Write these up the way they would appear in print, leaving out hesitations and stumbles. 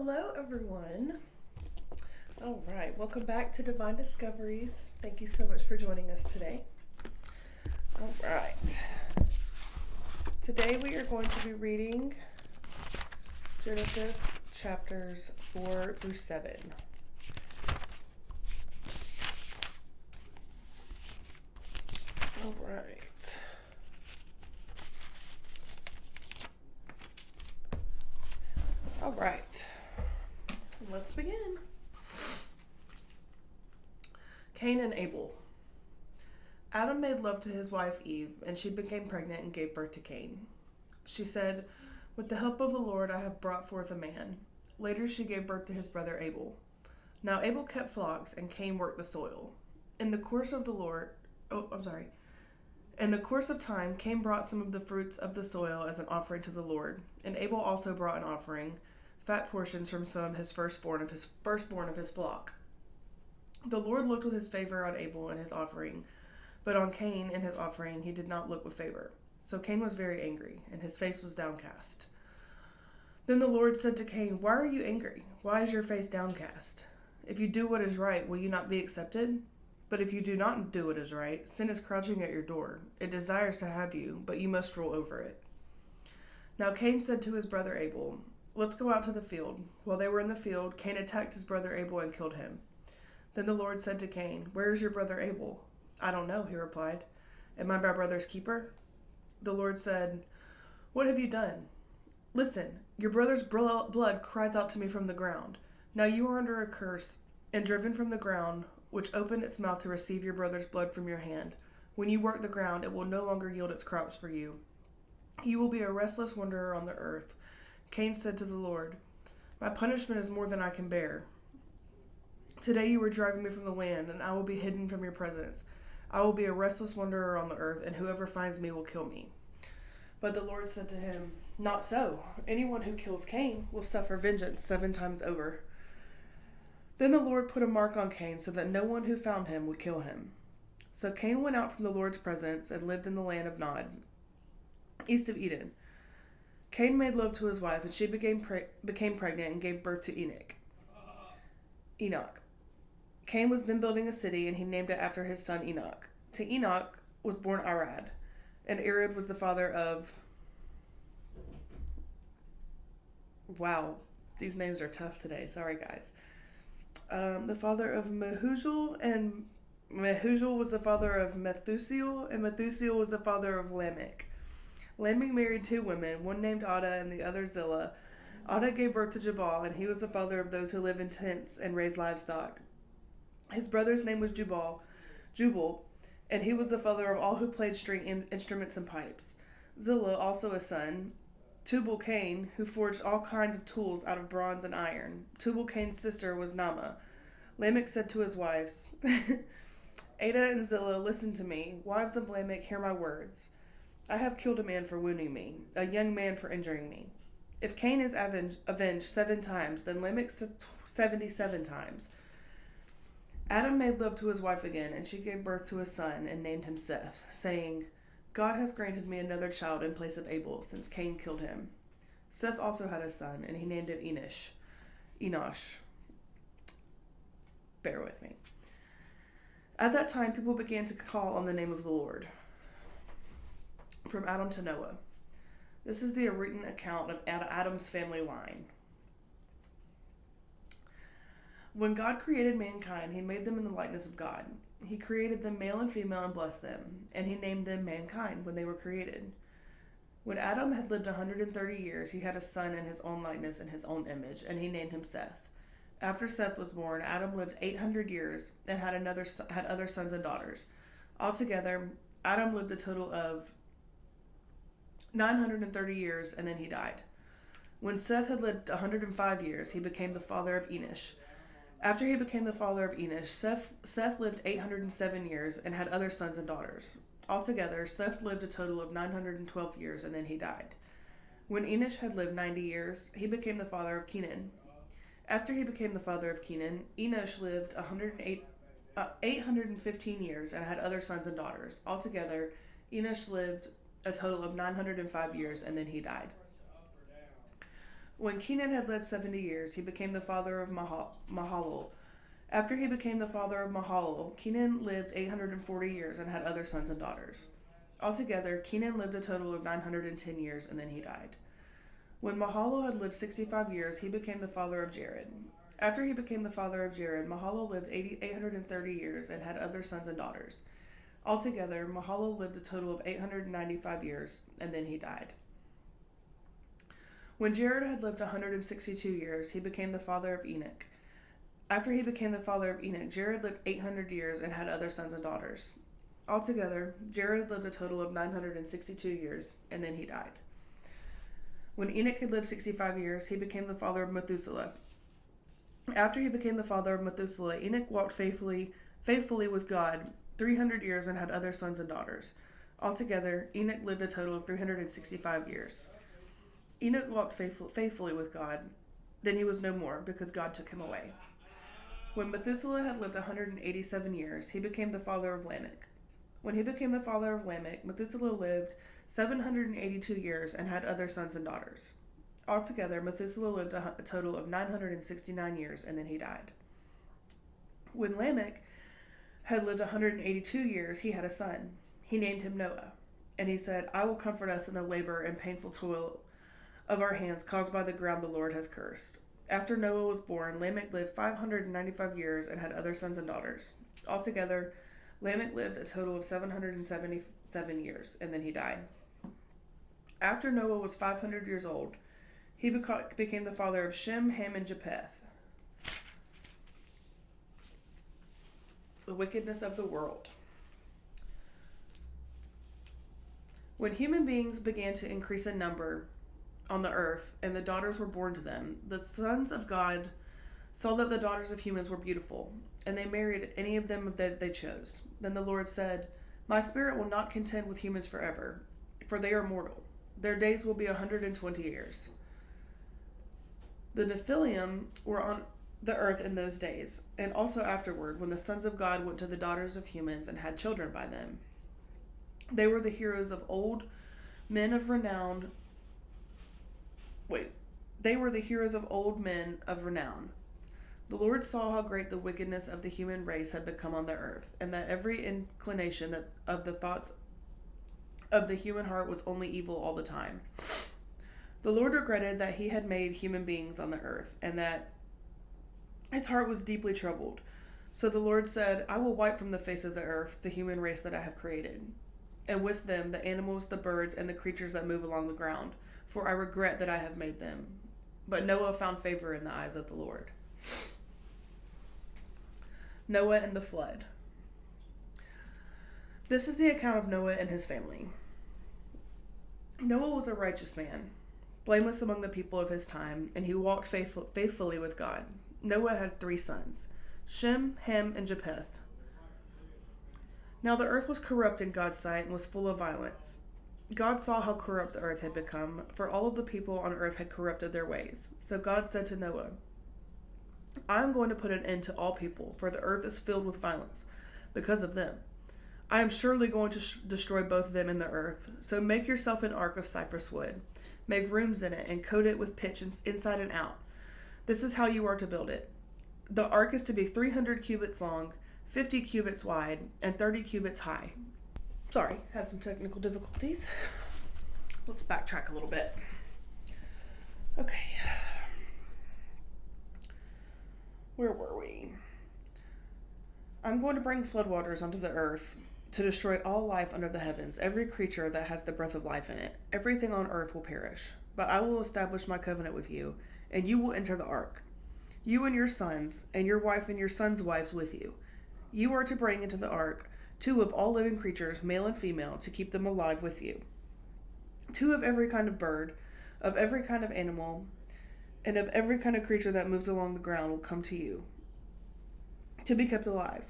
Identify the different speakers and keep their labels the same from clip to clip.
Speaker 1: Hello, everyone. All right, welcome back to Divine Discoveries. Thank you so much for joining us today. All right, today we are going to be reading Genesis chapters 4 through 7. All right. All right, let's begin. Cain and Abel. Adam made love to his wife Eve, and she became pregnant and gave birth to Cain. She said, "With the help of the Lord I have brought forth a man." Later she gave birth to his brother Abel. Now Abel kept flocks, and Cain worked the soil. In the course of time, Cain brought some of the fruits of the soil as an offering to the Lord, and Abel also brought an offering, fat portions from some of his firstborn of his flock. The Lord looked with his favor on Abel and his offering, but on Cain and his offering he did not look with favor. So Cain was very angry, and his face was downcast. Then the Lord said to Cain, "Why are you angry? Why is your face downcast? If you do what is right, will you not be accepted? But if you do not do what is right, sin is crouching at your door. It desires to have you, but you must rule over it." Now Cain said to his brother Abel, "Let's go out to the field." While they were in the field, Cain attacked his brother Abel and killed him. Then the Lord said to Cain, "Where is your brother Abel?" "I don't know," he replied. "Am I my brother's keeper?" The Lord said, "What have you done?" "Listen, your brother's blood cries out to me from the ground. Now you are under a curse and driven from the ground, which opened its mouth to receive your brother's blood from your hand. When you work the ground, it will no longer yield its crops for you. You will be a restless wanderer on the earth." Cain said to the Lord, "My punishment is more than I can bear. Today you are driving me from the land, and I will be hidden from your presence. I will be a restless wanderer on the earth, and whoever finds me will kill me." But the Lord said to him, "Not so. Anyone who kills Cain will suffer vengeance 7 times over." Then the Lord put a mark on Cain so that no one who found him would kill him. So Cain went out from the Lord's presence and lived in the land of Nod, east of Eden. Cain made love to his wife, and she became pregnant and gave birth to Enoch. Cain was then building a city, and he named it after his son Enoch. To Enoch was born Arad, and Arad was the father of... Wow, these names are tough today. Sorry, guys. The father of Mehujael, and Mehujael was the father of Methuselah, and Methuselah was the father of Lamech. Lamech married 2 women, one named Ada and the other Zillah. Ada gave birth to Jabal, and he was the father of those who live in tents and raise livestock. His brother's name was Jubal, and he was the father of all who played string instruments and pipes. Zillah, also a son, Tubal-Cain, who forged all kinds of tools out of bronze and iron. Tubal-Cain's sister was Naamah. Lamech said to his wives, "Ada and Zillah, listen to me. Wives of Lamech, hear my words. I have killed a man for wounding me, a young man for injuring me. If Cain is avenged 7 times, then Lamech 77 times." Adam made love to his wife again, and she gave birth to a son and named him Seth, saying, "God has granted me another child in place of Abel, since Cain killed him." Seth also had a son, and he named him Enosh. Bear with me. At that time, people began to call on the name of the Lord, from Adam to Noah. This is the written account of Adam's family line. When God created mankind, he made them in the likeness of God. He created them male and female and blessed them, and he named them mankind when they were created. When Adam had lived 130 years, he had a son in his own likeness and his own image, and he named him Seth. After Seth was born, Adam lived 800 years and had other sons and daughters. Altogether, Adam lived a total of 930 years, and then he died. When Seth had lived 105 years, he became the father of Enosh. After he became the father of Enosh, Seth lived 807 years and had other sons and daughters. Altogether, Seth lived a total of 912 years, and then he died. When Enosh had lived 90 years, he became the father of Kenan. After he became the father of Kenan, Enosh lived 815 years and had other sons and daughters. Altogether, Enosh lived a total of 905 years, and then he died. When Kenan had lived 70 years, he became the father of Mahalalel. After he became the father of Mahalalel, Kenan lived 840 years and had other sons and daughters. Altogether, Kenan lived a total of 910 years, and then he died. When Mahalalel had lived 65 years, he became the father of Jared. After he became the father of Jared, Mahalalel lived 830 years and had other sons and daughters. Altogether, Mahalalel lived a total of 895 years, and then he died. When Jared had lived 162 years, he became the father of Enoch. After he became the father of Enoch, Jared lived 800 years and had other sons and daughters. Altogether, Jared lived a total of 962 years, and then he died. When Enoch had lived 65 years, he became the father of Methuselah. After he became the father of Methuselah, Enoch walked faithfully with God 300 years and had other sons and daughters. Altogether, Enoch lived a total of 365 years. Enoch walked faithfully with God. Then he was no more, because God took him away. When Methuselah had lived 187 years, he became the father of Lamech. When he became the father of Lamech, Methuselah lived 782 years and had other sons and daughters. Altogether, Methuselah lived a total of 969 years, and then he died. When Lamech had lived 182 years, he had a son. He named him Noah. And he said, I will comfort us in the labor and painful toil of our hands caused by the ground the Lord has cursed. After Noah was born, Lamech lived 595 years and had other sons and daughters. Altogether, Lamech lived a total of 777 years, and then he died. After Noah was 500 years old, he became the father of Shem, Ham, and Japheth. The wickedness of the world. When human beings began to increase in number on the earth, and the daughters were born to them, the sons of God saw that the daughters of humans were beautiful, and they married any of them that they chose. Then the Lord said, My spirit will not contend with humans forever, for they are mortal. Their days will be 120 years. The Nephilim were on the earth in those days, and also afterward, when the sons of God went to the daughters of humans and had children by them. They were the heroes of old men of renown. They were the heroes of old men of renown. The Lord saw how great the wickedness of the human race had become on the earth, and that every inclination of the thoughts of the human heart was only evil all the time. The Lord regretted that he had made human beings on the earth, and that his heart was deeply troubled. So the Lord said, I will wipe from the face of the earth the human race that I have created, and with them the animals, the birds, and the creatures that move along the ground, for I regret that I have made them. But Noah found favor in the eyes of the Lord. Noah and the flood. This is the account of Noah and his family. Noah was a righteous man, blameless among the people of his time, and he walked faithfully with God. Noah had 3 sons, Shem, Ham, and Japheth. Now the earth was corrupt in God's sight and was full of violence. God saw how corrupt the earth had become, for all of the people on earth had corrupted their ways. So God said to Noah, I am going to put an end to all people, for the earth is filled with violence because of them. I am surely going to destroy both of them in the earth. So make yourself an ark of cypress wood. Make rooms in it and coat it with pitch inside and out. This is how you are to build it. The ark is to be 300 cubits long, 50 cubits wide, and 30 cubits high. Sorry, had some technical difficulties. Let's backtrack a little bit. Okay. Where were we? I'm going to bring floodwaters onto the earth to destroy all life under the heavens, every creature that has the breath of life in it. Everything on earth will perish. But I will establish my covenant with you, and you will enter the ark. You and your sons, and your wife and your sons' wives with you. You are to bring into the ark 2 of all living creatures, male and female, to keep them alive with you. 2 of every kind of bird, of every kind of animal, and of every kind of creature that moves along the ground will come to you, to be kept alive.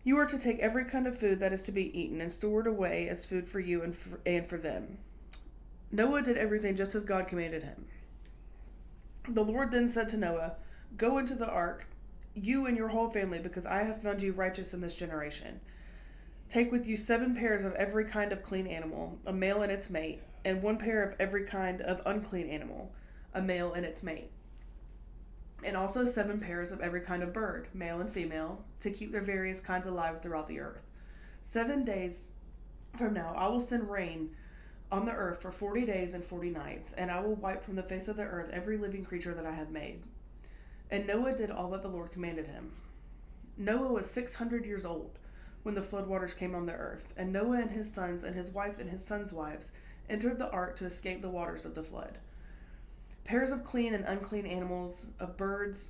Speaker 1: You are to take every kind of food that is to be eaten and store it away as food for you and for them. Noah did everything just as God commanded him. The Lord then said to Noah, Go into the ark, you and your whole family, because I have found you righteous in this generation. Take with you 7 pairs of every kind of clean animal, a male and its mate, and 1 pair of every kind of unclean animal, a male and its mate. And also 7 pairs of every kind of bird, male and female, to keep their various kinds alive throughout the earth. 7 days from now I will send rain on the earth for 40 days and 40 nights, and I will wipe from the face of the earth every living creature that I have made. And Noah did all that the Lord commanded him. Noah was 600 years old when the floodwaters came on the earth, and Noah and his sons and his wife and his sons' wives entered the ark to escape the waters of the flood. Pairs of clean and unclean animals, of birds,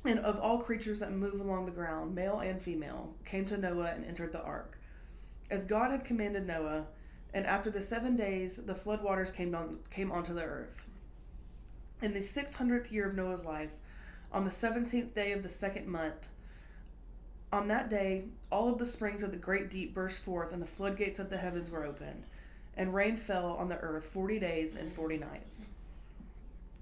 Speaker 1: and of all creatures that move along the ground, male and female, came to Noah and entered the ark, as God had commanded Noah. And after the 7 days, the floodwaters came onto the earth. In the 600th year of Noah's life, on the 17th day of the 2nd month, on that day, all of the springs of the great deep burst forth, and the floodgates of the heavens were opened, and rain fell on the earth 40 days and 40 nights.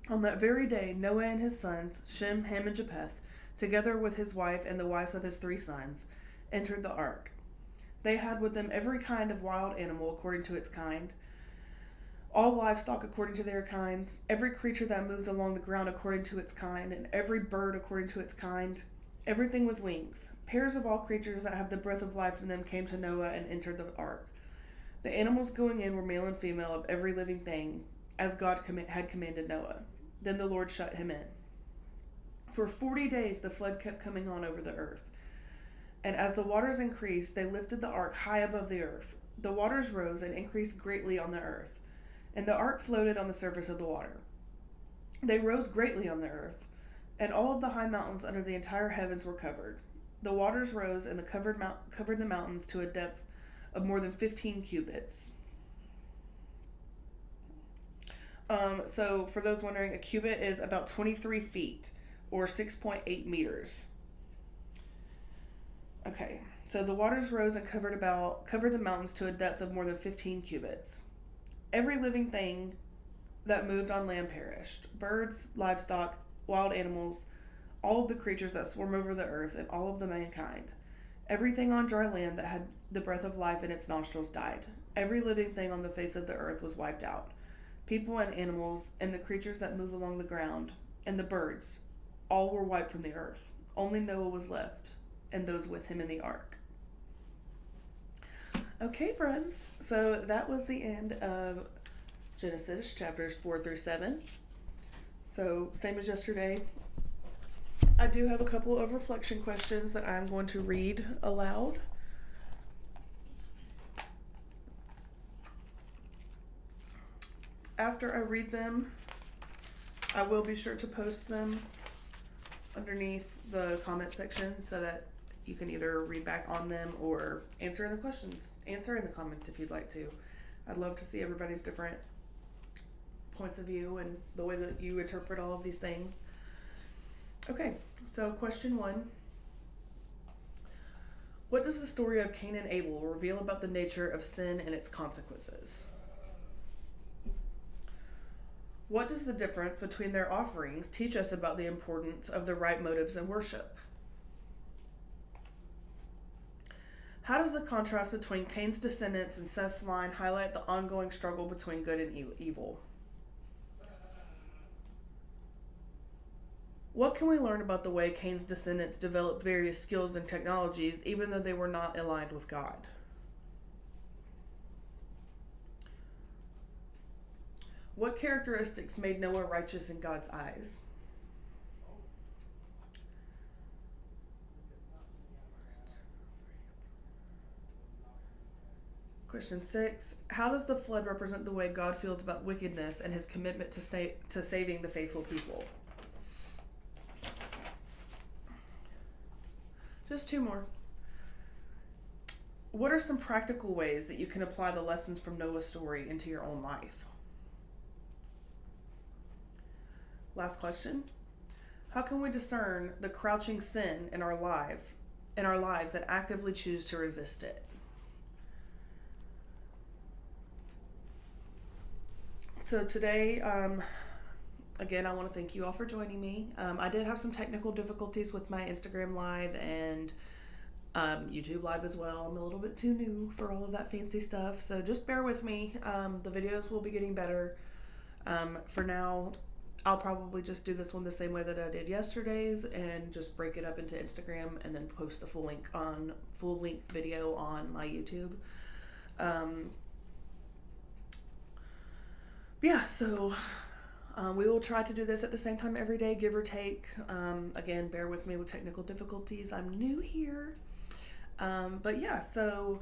Speaker 1: On that very day, Noah and his sons, Shem, Ham, and Japheth, together with his wife and the wives of his 3 sons, entered the ark. They had with them every kind of wild animal according to its kind, all livestock according to their kinds, every creature that moves along the ground according to its kind, and every bird according to its kind, everything with wings. Pairs of all creatures that have the breath of life in them came to Noah and entered the ark. The animals going in were male and female of every living thing, as God had commanded Noah. Then the Lord shut him in. For 40 days the flood kept coming on over the earth. And as the waters increased, they lifted the ark high above the earth. The waters rose and increased greatly on the earth, and the ark floated on the surface of the water. They rose greatly on the earth, and all of the high mountains under the entire heavens were covered. The waters rose and covered the mountains to a depth of more than 15 cubits. So for those wondering, a cubit is about 23 feet or 6.8 meters. Okay, so the waters rose and covered the mountains to a depth of more than 15 cubits. Every living thing that moved on land perished. Birds, livestock, wild animals, all of the creatures that swarm over the earth, and all of the mankind. Everything on dry land that had the breath of life in its nostrils died. Every living thing on the face of the earth was wiped out. People and animals, and the creatures that move along the ground, and the birds, all were wiped from the earth. Only Noah was left, and those with him in the ark. Okay, friends, so that was the end of Genesis chapters 4 through 7. So, same as yesterday, I do have a couple of reflection questions that I'm going to read aloud. After I read them, I will be sure to post them underneath the comment section so that you can either read back on them or answer in the comments if you'd like to. I'd love to see everybody's different points of view and the way that you interpret all of these things. Okay, so question 1. What does the story of Cain and Abel reveal about the nature of sin and its consequences? What does the difference between their offerings teach us about the importance of the right motives in worship? How does the contrast between Cain's descendants and Seth's line highlight the ongoing struggle between good and evil? What can we learn about the way Cain's descendants developed various skills and technologies even though they were not aligned with God? What characteristics made Noah righteous in God's eyes? Question 6. How does the flood represent the way God feels about wickedness and his commitment to saving the faithful people? Just 2 more. What are some practical ways that you can apply the lessons from Noah's story into your own life? Last question. How can we discern the crouching sin in our lives and actively choose to resist it? So today, again, I want to thank you all for joining me. I did have some technical difficulties with my Instagram Live and YouTube Live as well. I'm a little bit too new for all of that fancy stuff, so just bear with me. The videos will be getting better. For now, I'll probably just do this one the same way that I did yesterday's and just break it up into Instagram and then post the full length video on my YouTube. So we will try to do this at the same time every day, give or take. Again, bear with me with technical difficulties. I'm new here. So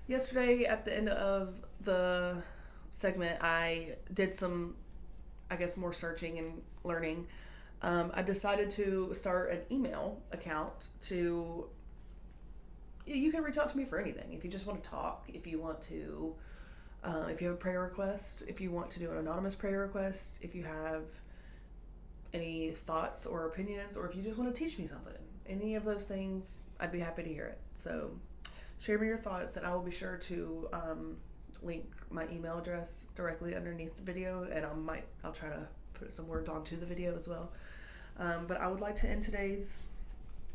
Speaker 1: yesterday at the end of the segment, I did some, more searching and learning. I decided to start an email account you can reach out to me for anything. If you just want to talk, if you want to, if you have a prayer request, if you want to do an anonymous prayer request, if you have any thoughts or opinions, or if you just want to teach me something, any of those things, I'd be happy to hear it. So share me your thoughts, and I will be sure to link my email address directly underneath the video, and I'll try to put some words onto the video as well. But I would like to end today's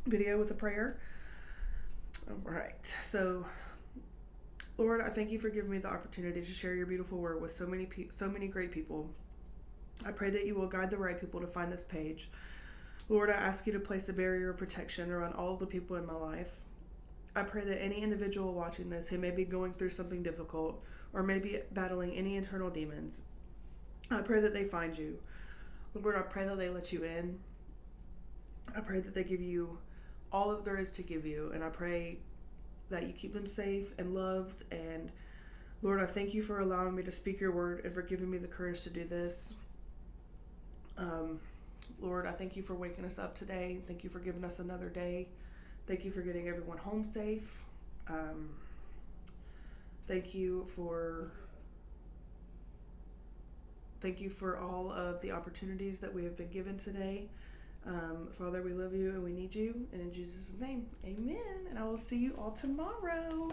Speaker 1: video with a prayer. All right. So, Lord, I thank you for giving me the opportunity to share your beautiful word with so many great people. I pray that you will guide the right people to find this page. Lord, I ask you to place a barrier of protection around all of the people in my life. I pray that any individual watching this who may be going through something difficult or may be battling any internal demons, I pray that they find you. Lord, I pray that they let you in. I pray that they give you all that there is to give you, and I pray that you keep them safe and loved. And Lord, I thank you for allowing me to speak your word and for giving me the courage to do this. Lord, I thank you for waking us up today. Thank you for giving us another day. Thank you for getting everyone home safe. Thank you for all of the opportunities that we have been given today. Father, we love you and we need you. And in Jesus' name, amen. And I will see you all tomorrow.